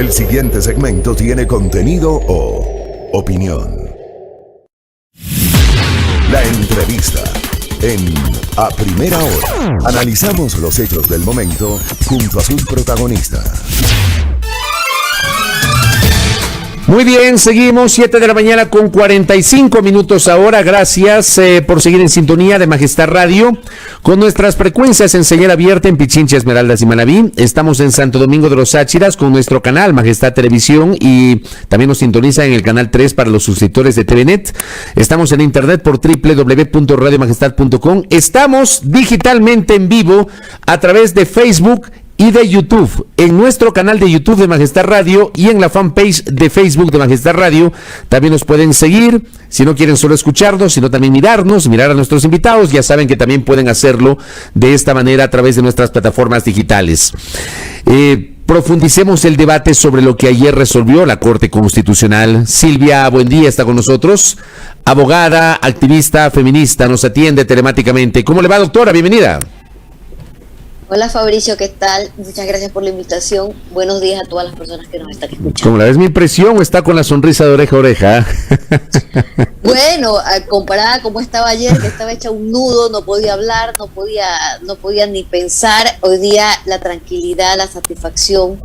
El siguiente segmento tiene contenido o opinión. La entrevista en A Primera Hora. Analizamos los hechos del momento junto a sus protagonistas. Muy bien, seguimos 7 de la mañana con 45 minutos ahora. Gracias por seguir en sintonía de Majestad Radio con nuestras frecuencias en señal abierta en Pichincha, Esmeraldas y Manabí. Estamos en Santo Domingo de los Áchiras con nuestro canal Majestad Televisión y también nos sintoniza en el canal 3 para los suscriptores de TVNet. Estamos en internet por www.radiomajestad.com. Estamos digitalmente en vivo a través de Facebook y de YouTube, en nuestro canal de YouTube de Majestad Radio y en la fanpage de Facebook de Majestad Radio. También nos pueden seguir, si no quieren solo escucharnos, sino también mirar a nuestros invitados. Ya saben que también pueden hacerlo de esta manera a través de nuestras plataformas digitales. Profundicemos el debate sobre lo que ayer resolvió la Corte Constitucional. Silvia, buen día, está con nosotros. Abogada, activista, feminista, nos atiende telemáticamente. ¿Cómo le va, doctora? Bienvenida. Hola Fabricio, ¿qué tal? Muchas gracias por la invitación. Buenos días a todas las personas que nos están escuchando. ¿Cómo la ves? ¿Mi impresión o está con la sonrisa de oreja a oreja? Bueno, comparada a cómo estaba ayer, que estaba hecha un nudo, no podía hablar, no podía ni pensar. Hoy día la tranquilidad, la satisfacción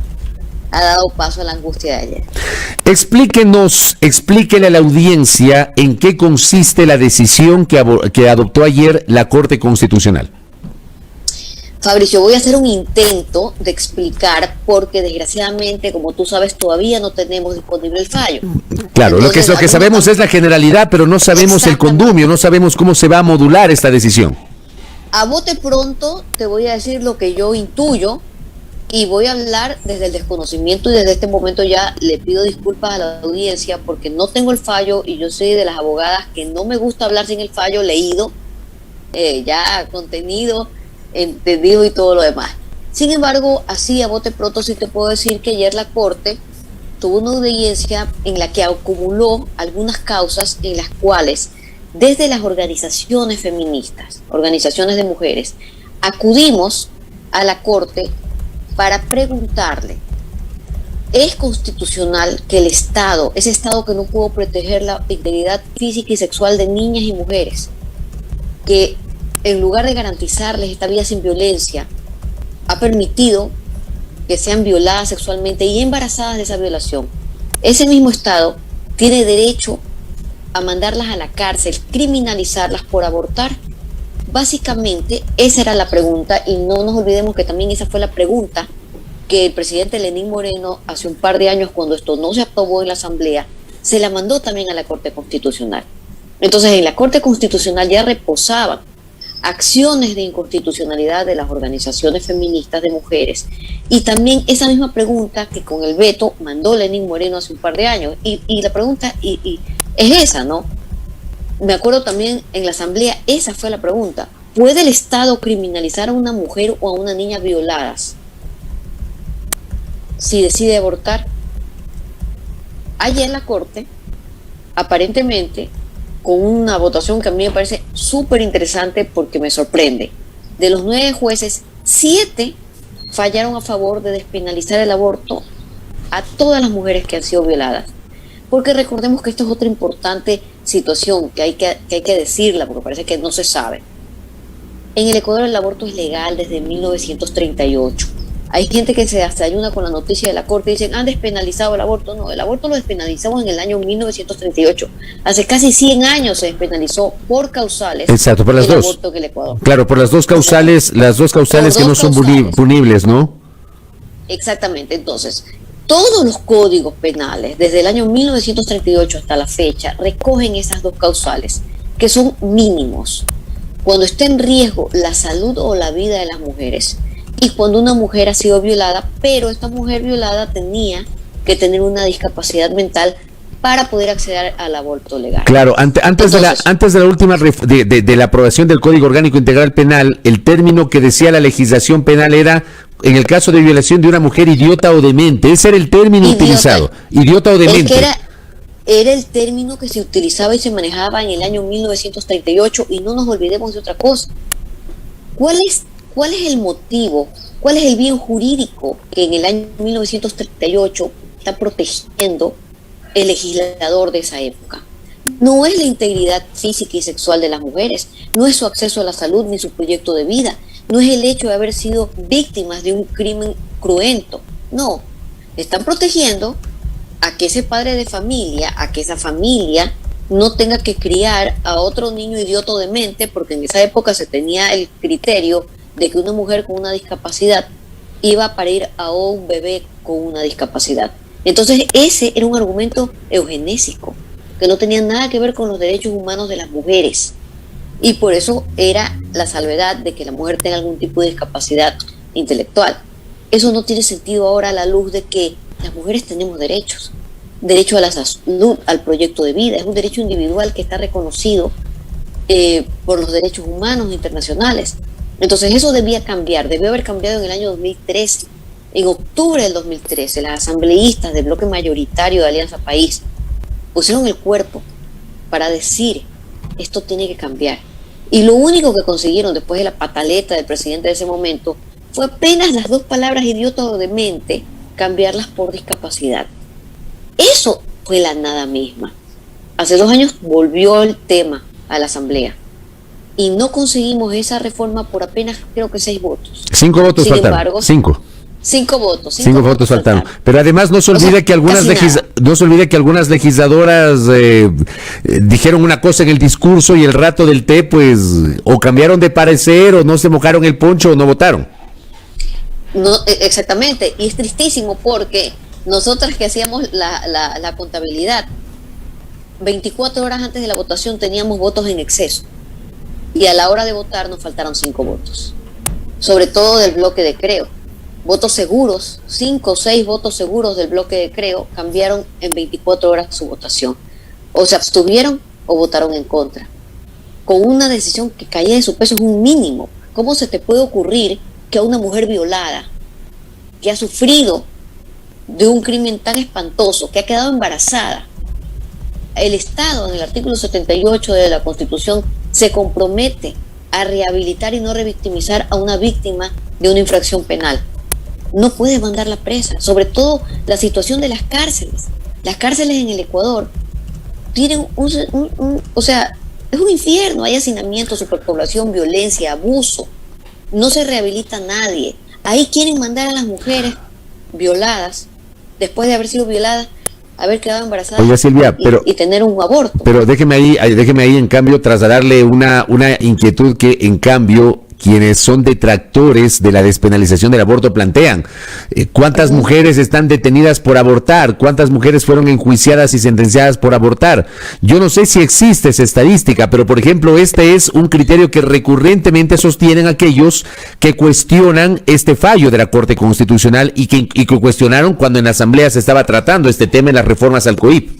ha dado paso a la angustia de ayer. Explíquele a la audiencia en qué consiste la decisión que adoptó ayer la Corte Constitucional. Fabricio, voy a hacer un intento de explicar porque desgraciadamente, como tú sabes, todavía no tenemos disponible el fallo. Claro, entonces, lo que sabemos es la generalidad, pero no sabemos el condumio, no sabemos cómo se va a modular esta decisión. A bote pronto te voy a decir lo que yo intuyo y voy a hablar desde el desconocimiento y desde este momento ya le pido disculpas a la audiencia porque no tengo el fallo y yo soy de las abogadas que no me gusta hablar sin el fallo leído, ya contenido, entendido y todo lo demás. Sin embargo, así a bote pronto sí te puedo decir que ayer la Corte tuvo una audiencia en la que acumuló algunas causas en las cuales desde las organizaciones feministas, organizaciones de mujeres, acudimos a la Corte para preguntarle: ¿es constitucional que el Estado, ese Estado que no pudo proteger la integridad física y sexual de niñas y mujeres, que en lugar de garantizarles esta vida sin violencia, ha permitido que sean violadas sexualmente y embarazadas de esa violación? Ese mismo Estado tiene derecho a mandarlas a la cárcel, criminalizarlas por abortar. Básicamente, esa era la pregunta, y no nos olvidemos que también esa fue la pregunta que el presidente Lenín Moreno, hace un par de años, cuando esto no se aprobó en la Asamblea, se la mandó también a la Corte Constitucional. Entonces, en la Corte Constitucional ya reposaban acciones de inconstitucionalidad de las organizaciones feministas de mujeres y también esa misma pregunta que con el veto mandó Lenín Moreno hace un par de años y la pregunta es esa, ¿no? Me acuerdo también en la Asamblea, esa fue la pregunta: ¿puede el Estado criminalizar a una mujer o a una niña violadas si decide abortar? Ayer la Corte, aparentemente, con una votación que a mí me parece súper interesante porque me sorprende. De los 9 jueces, 7 fallaron a favor de despenalizar el aborto a todas las mujeres que han sido violadas. Porque recordemos que esto es otra importante situación que hay que decirla, porque parece que no se sabe. En el Ecuador el aborto es legal desde 1938. Hay gente que se desayuna con la noticia de la Corte y dicen: han despenalizado el aborto. No, el aborto lo despenalizamos en el año 1938. Hace casi 100 años se despenalizó por causales. Exacto, por las el dos. Aborto que el Ecuador. Claro, por las dos causales, que no son punibles, ¿no? Exactamente. Entonces, todos los códigos penales, desde el año 1938 hasta la fecha, recogen esas dos causales, que son mínimos. Cuando está en riesgo la salud o la vida de las mujeres, y cuando una mujer ha sido violada, pero esta mujer violada tenía que tener una discapacidad mental para poder acceder al aborto legal. Claro, antes de la última de la aprobación del Código Orgánico Integral Penal, el término que decía la legislación penal era, en el caso de violación de una mujer, idiota o demente. Ese era el término utilizado, idiota o demente. Era el término que se utilizaba y se manejaba en el año 1938, y no nos olvidemos de otra cosa. ¿Cuál es el motivo? ¿Cuál es el bien jurídico que en el año 1938 está protegiendo el legislador de esa época. No es la integridad física y sexual de las mujeres, no es su acceso a la salud ni su proyecto de vida, no es el hecho de haber sido víctimas de un crimen cruento, no, están protegiendo a que ese padre de familia, a que esa familia no tenga que criar a otro niño idiota o demente, porque en esa época se tenía el criterio de que una mujer con una discapacidad iba a parir a un bebé con una discapacidad. Entonces ese era un argumento eugenésico, que no tenía nada que ver con los derechos humanos de las mujeres. Y por eso era la salvedad de que la mujer tenga algún tipo de discapacidad intelectual. Eso no tiene sentido ahora a la luz de que las mujeres tenemos derechos. Derecho a la salud, al proyecto de vida. Es un derecho individual que está reconocido por los derechos humanos internacionales. Entonces eso debía cambiar, debió haber cambiado en el año 2013. En octubre del 2013, las asambleístas del bloque mayoritario de Alianza País pusieron el cuerpo para decir esto tiene que cambiar. Y lo único que consiguieron después de la pataleta del presidente de ese momento fue apenas las dos palabras idiota o demente, cambiarlas por discapacidad. Eso fue la nada misma. Hace 2 años volvió el tema a la asamblea y no conseguimos esa reforma por apenas creo que 6 votos. 5 votos Sin faltaron. embargo, 5. 5 votos. 5 votos faltaron. Pero además no se olvide que algunas legisladoras dijeron una cosa en el discurso y el rato del té, pues, o cambiaron de parecer, o no se mojaron el poncho, o no votaron. No, exactamente. Y es tristísimo porque nosotras que hacíamos la contabilidad, 24 horas antes de la votación teníamos votos en exceso. Y a la hora de votar nos faltaron 5 votos. Sobre todo del bloque de Creo. Votos seguros, 5 o 6 votos seguros del bloque de Creo cambiaron en 24 horas su votación. O se abstuvieron o votaron en contra. Con una decisión que caía de su peso es un mínimo. ¿Cómo se te puede ocurrir que a una mujer violada, que ha sufrido de un crimen tan espantoso, que ha quedado embarazada, el Estado en el artículo 78 de la Constitución se compromete a rehabilitar y no revictimizar a una víctima de una infracción penal? No puede mandarla presa. Sobre todo la situación de las cárceles. Las cárceles en el Ecuador tienen o sea, es un infierno. Hay hacinamiento, superpoblación, violencia, abuso. No se rehabilita a nadie. Ahí quieren mandar a las mujeres violadas, después de haber sido violadas, haber quedado embarazadas. Oiga, Silvia, y tener un aborto. Pero déjeme ahí en cambio trasladarle una inquietud que en cambio quienes son detractores de la despenalización del aborto plantean. ¿Cuántas mujeres están detenidas por abortar? ¿Cuántas mujeres fueron enjuiciadas y sentenciadas por abortar? Yo no sé si existe esa estadística, pero por ejemplo este es un criterio que recurrentemente sostienen aquellos que cuestionan este fallo de la Corte Constitucional y que cuestionaron cuando en la Asamblea se estaba tratando este tema en las reformas al COIP.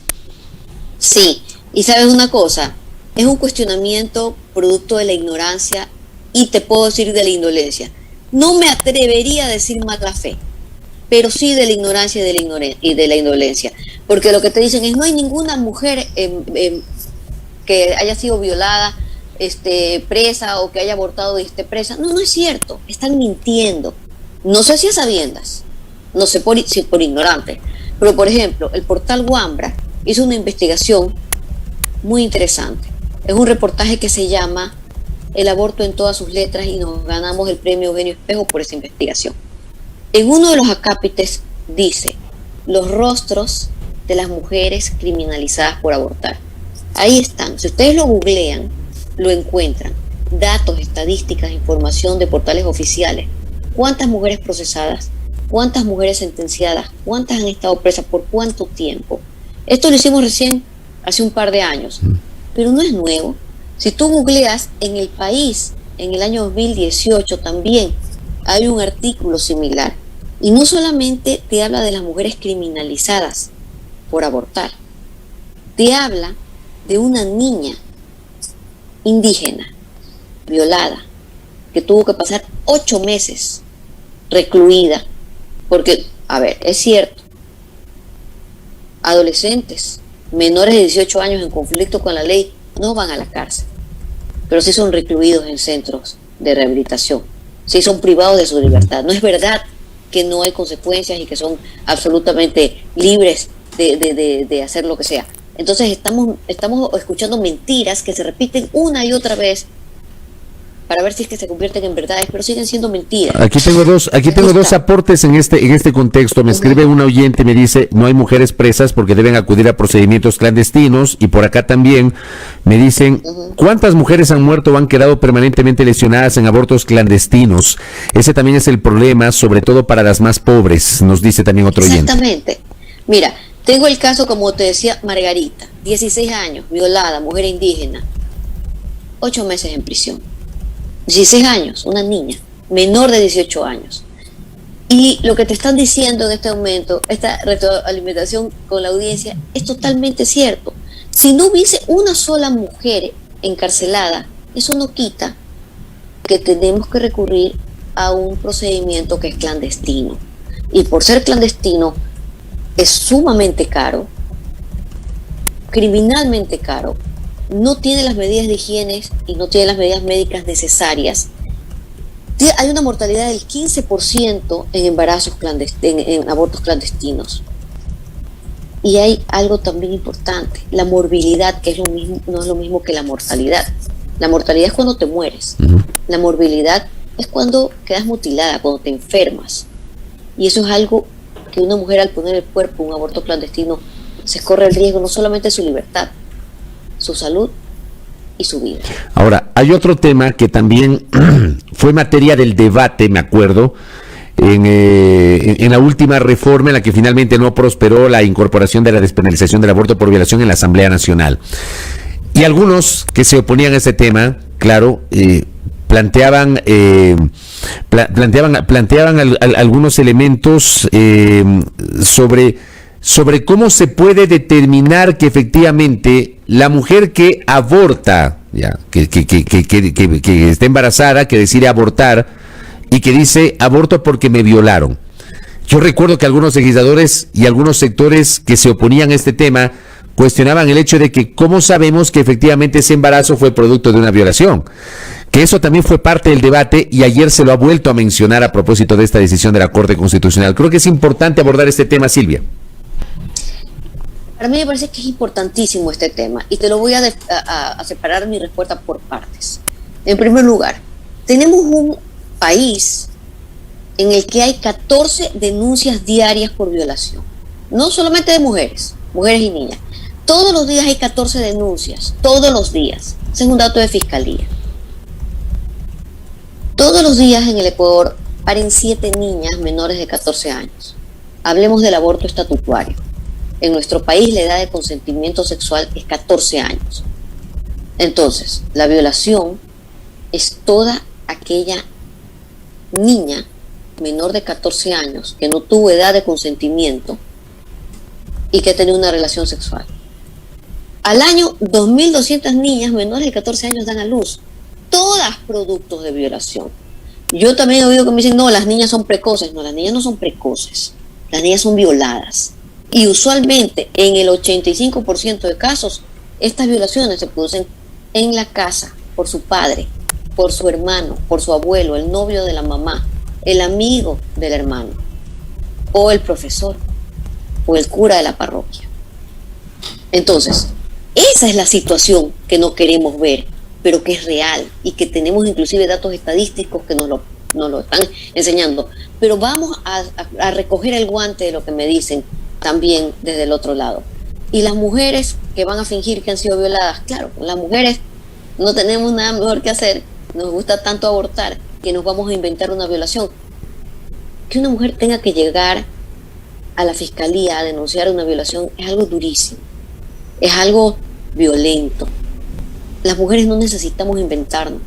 Sí, y sabes una cosa, es un cuestionamiento producto de la ignorancia y te puedo decir de la indolencia. No me atrevería a decir mala fe, pero sí de la ignorancia y de la indolencia, porque lo que te dicen es no hay ninguna mujer que haya sido violada, presa, o que haya abortado y esté presa. No es cierto, están mintiendo. No sé si a sabiendas, no sé si por ignorante, pero por ejemplo el portal Wambra hizo una investigación muy interesante. Es un reportaje que se llama El aborto en todas sus letras y nos ganamos el premio Eugenio Espejo por esa investigación. En uno de los acápites dice los rostros de las mujeres criminalizadas por abortar. Ahí están, si ustedes lo googlean, lo encuentran. Datos, estadísticas, información de portales oficiales. ¿Cuántas mujeres procesadas? ¿Cuántas mujeres sentenciadas? ¿Cuántas han estado presas? ¿Por cuánto tiempo? Esto lo hicimos recién, hace un par de años, pero no es nuevo. Si tú googleas en El País, en el año 2018 también hay un artículo similar. Y no solamente te habla de las mujeres criminalizadas por abortar, te habla de una niña indígena, violada, que tuvo que pasar 8 meses recluida. Porque, a ver, es cierto, adolescentes menores de 18 años en conflicto con la ley no van a la cárcel, pero sí son recluidos en centros de rehabilitación, sí son privados de su libertad. No es verdad que no hay consecuencias y que son absolutamente libres de hacer lo que sea. Entonces estamos escuchando mentiras que se repiten una y otra vez para ver si es que se convierten en verdades, pero siguen siendo mentiras. Aquí tengo dos aportes en este contexto. Me escribe una oyente, me dice, no hay mujeres presas porque deben acudir a procedimientos clandestinos, y por acá también me dicen, ¿cuántas mujeres han muerto o han quedado permanentemente lesionadas en abortos clandestinos? Ese también es el problema, sobre todo para las más pobres, nos dice también otro oyente. Exactamente. Mira, tengo el caso, como te decía, Margarita, 16 años, violada, mujer indígena, 8 meses en prisión. 16 años, una niña, menor de 18 años. Y lo que te están diciendo en este momento, esta retroalimentación con la audiencia, es totalmente cierto. Si no hubiese una sola mujer encarcelada, eso no quita que tenemos que recurrir a un procedimiento que es clandestino. Y por ser clandestino, es sumamente caro, criminalmente caro, no tiene las medidas de higiene y no tiene las medidas médicas necesarias. Hay una mortalidad del 15% en embarazos en abortos clandestinos. Y hay algo también importante, la morbilidad, que es lo mismo, no es lo mismo que la mortalidad. La mortalidad es cuando te mueres. La morbilidad es cuando quedas mutilada, cuando te enfermas. Y eso es algo que una mujer, al poner el cuerpo en un aborto clandestino, se corre el riesgo no solamente de su libertad, su salud y su vida. Ahora, hay otro tema que también fue materia del debate, me acuerdo, en la última reforma, en la que finalmente no prosperó la incorporación de la despenalización del aborto por violación en la Asamblea Nacional. Y algunos que se oponían a ese tema, claro, planteaban algunos elementos sobre cómo se puede determinar que efectivamente la mujer que aborta, ya, que está embarazada, que decide abortar y que dice aborto porque me violaron. Yo recuerdo que algunos legisladores y algunos sectores que se oponían a este tema cuestionaban el hecho de que cómo sabemos que efectivamente ese embarazo fue producto de una violación. Que eso también fue parte del debate y ayer se lo ha vuelto a mencionar a propósito de esta decisión de la Corte Constitucional. Creo que es importante abordar este tema, Silvia. Para mí me parece que es importantísimo este tema y te lo voy a separar mi respuesta por partes. En primer lugar, tenemos un país en el que hay 14 denuncias diarias por violación. No solamente de mujeres y niñas. Todos los días hay 14 denuncias, todos los días. Ese es un dato de fiscalía. Todos los días en el Ecuador paren 7 niñas menores de 14 años. Hablemos del aborto estatutario. En nuestro país la edad de consentimiento sexual es 14 años. Entonces, la violación es toda aquella niña menor de 14 años que no tuvo edad de consentimiento y que tenía una relación sexual. Al año, 2.200 niñas menores de 14 años dan a luz, todas productos de violación. Yo también he oído que me dicen, no, las niñas son precoces. No, las niñas no son precoces, las niñas son violadas. Y usualmente, en el 85% de casos, estas violaciones se producen en la casa, por su padre, por su hermano, por su abuelo, el novio de la mamá, el amigo del hermano, o el profesor, o el cura de la parroquia. Entonces, esa es la situación que no queremos ver, pero que es real y que tenemos inclusive datos estadísticos que nos lo están enseñando. Pero vamos a recoger el guante de lo que me dicen también desde el otro lado. Y las mujeres que van a fingir que han sido violadas, claro, las mujeres no tenemos nada mejor que hacer, nos gusta tanto abortar que nos vamos a inventar una violación. Que una mujer tenga que llegar a la fiscalía a denunciar una violación es algo durísimo, es algo violento. Las mujeres no necesitamos inventarnos.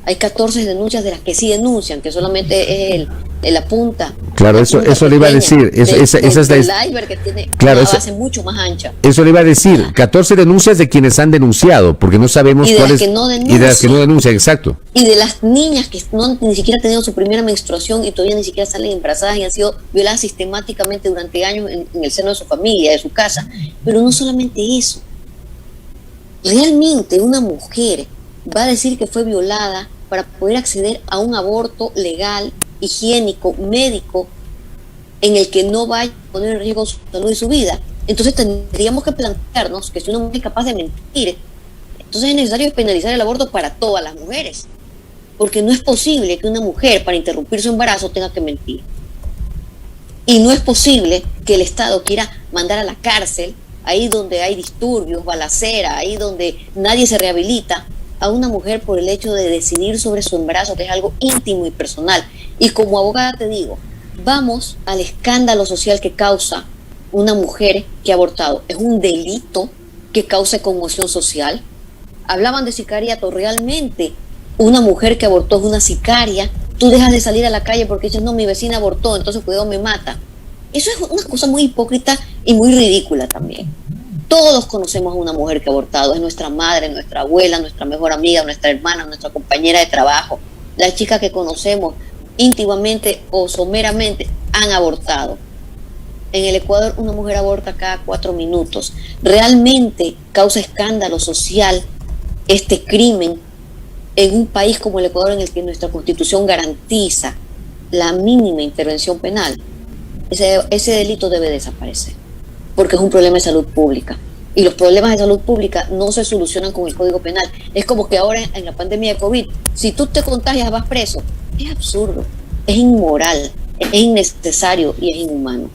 Hay 14 denuncias de las que sí denuncian, que solamente es la punta. Claro, eso le iba a decir. Esa es la iceberg que tiene, claro, una base mucho más ancha. Eso le iba a decir. 14 denuncias de quienes han denunciado, porque no sabemos cuáles. Y de las que no denuncian, exacto. Y de las niñas que ni siquiera han tenido su primera menstruación y todavía ni siquiera salen embarazadas y han sido violadas sistemáticamente durante años en el seno de su familia, de su casa. Pero no solamente eso. Realmente una mujer va a decir que fue violada para poder acceder a un aborto legal, higiénico, médico, en el que no vaya a poner en riesgo su salud y su vida. Entonces tendríamos que plantearnos que si una mujer es capaz de mentir, entonces es necesario penalizar el aborto para todas las mujeres, porque no es posible que una mujer para interrumpir su embarazo tenga que mentir. Y no es posible que el Estado quiera mandar a la cárcel, ahí donde hay disturbios, balacera, ahí donde nadie se rehabilita, a una mujer por el hecho de decidir sobre su embarazo, que es algo íntimo y personal. Y como abogada te digo, vamos al escándalo social que causa una mujer que ha abortado. Es un delito que causa conmoción social. Hablaban de sicariato, realmente una mujer que abortó es una sicaria. Tú dejas de salir a la calle porque dices, no, mi vecina abortó, entonces cuidado, me mata. Eso es una cosa muy hipócrita y muy ridícula también. Todos conocemos a una mujer que ha abortado, es nuestra madre, nuestra abuela, nuestra mejor amiga, nuestra hermana, nuestra compañera de trabajo. Las chicas que conocemos íntimamente o someramente han abortado. En el Ecuador una mujer aborta cada 4 minutos. Realmente causa escándalo social este crimen en un país como el Ecuador, en el que nuestra Constitución garantiza la mínima intervención penal. Ese delito debe desaparecer, porque es un problema de salud pública. Y los problemas de salud pública no se solucionan con el Código Penal. Es como que ahora en la pandemia de COVID, si tú te contagias vas preso. Es absurdo, es inmoral, es innecesario y es inhumano.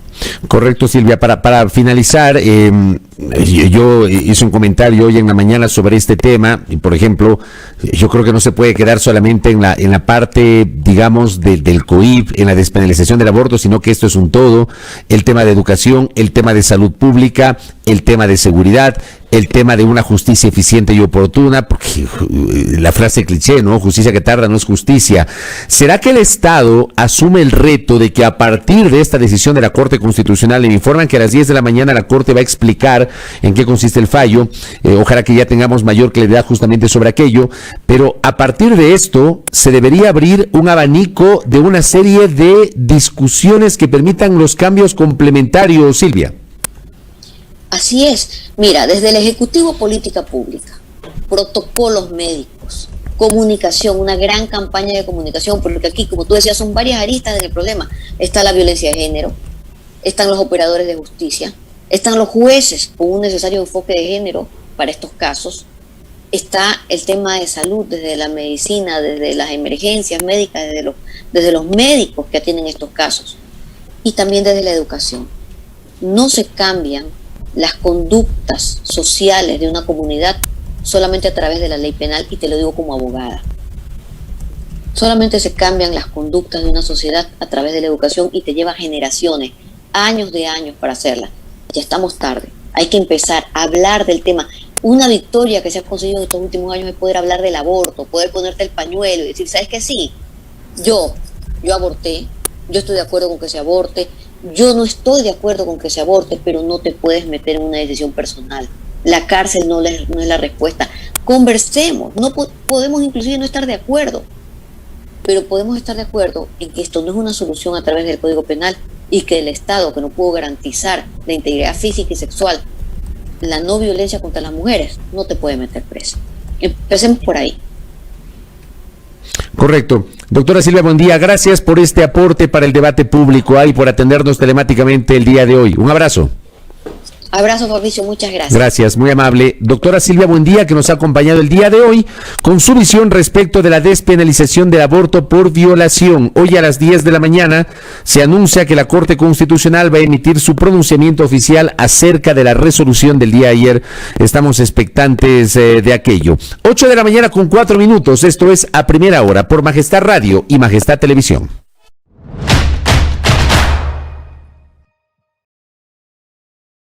Correcto, Silvia. Para finalizar, yo hice un comentario hoy en la mañana sobre este tema, y por ejemplo, yo creo que no se puede quedar solamente en la parte, digamos, del COIP, en la despenalización del aborto, sino que esto es un todo: el tema de educación, el tema de salud pública, el tema de seguridad, el tema de una justicia eficiente y oportuna, porque la frase cliché, ¿no? Justicia que tarda no es justicia. ¿Será que el Estado asume el reto de que a partir de esta decisión de la Corte Constitucional, me informan que a las 10 de la mañana la Corte va a explicar en qué consiste el fallo, ojalá que ya tengamos mayor claridad justamente sobre aquello, pero a partir de esto se debería abrir un abanico de una serie de discusiones que permitan los cambios complementarios, Silvia? Así es. Mira, desde el Ejecutivo, política pública, protocolos médicos, comunicación, una gran campaña de comunicación, porque aquí, como tú decías, son varias aristas en el problema. Está la violencia de género, están los operadores de justicia, están los jueces con un necesario enfoque de género para estos casos, está el tema de salud, desde la medicina, desde las emergencias médicas, desde los médicos que atienden estos casos, y también desde la educación. No se cambian las conductas sociales de una comunidad solamente a través de la ley penal, y te lo digo como abogada. Solamente se cambian las conductas de una sociedad a través de la educación, y te lleva generaciones, años de años para hacerla. Ya estamos tarde. Hay que empezar a hablar del tema. Una victoria que se ha conseguido en estos últimos años es poder hablar del aborto, poder ponerte el pañuelo y decir, ¿sabes qué? Sí, yo aborté, yo estoy de acuerdo con que se aborte, yo no estoy de acuerdo con que se aborte, pero no te puedes meter en una decisión personal. La cárcel no es la respuesta. Conversemos, no podemos inclusive no estar de acuerdo, pero podemos estar de acuerdo en que esto no es una solución a través del Código Penal, y que el Estado, que no pudo garantizar la integridad física y sexual, la no violencia contra las mujeres, no te puede meter preso. Empecemos por ahí. Correcto. Doctora Silvia, buen día. Gracias por este aporte para el debate público y por atendernos telemáticamente el día de hoy. Un abrazo. Abrazo, Fabricio, muchas gracias. Gracias, muy amable. Doctora Silvia Buendía, que nos ha acompañado el día de hoy con su visión respecto de la despenalización del aborto por violación. Hoy a las 10 de la mañana se anuncia que la Corte Constitucional va a emitir su pronunciamiento oficial acerca de la resolución del día de ayer. Estamos expectantes de aquello. 8 de la mañana con 4 minutos. Esto es A Primera Hora por Majestad Radio y Majestad Televisión.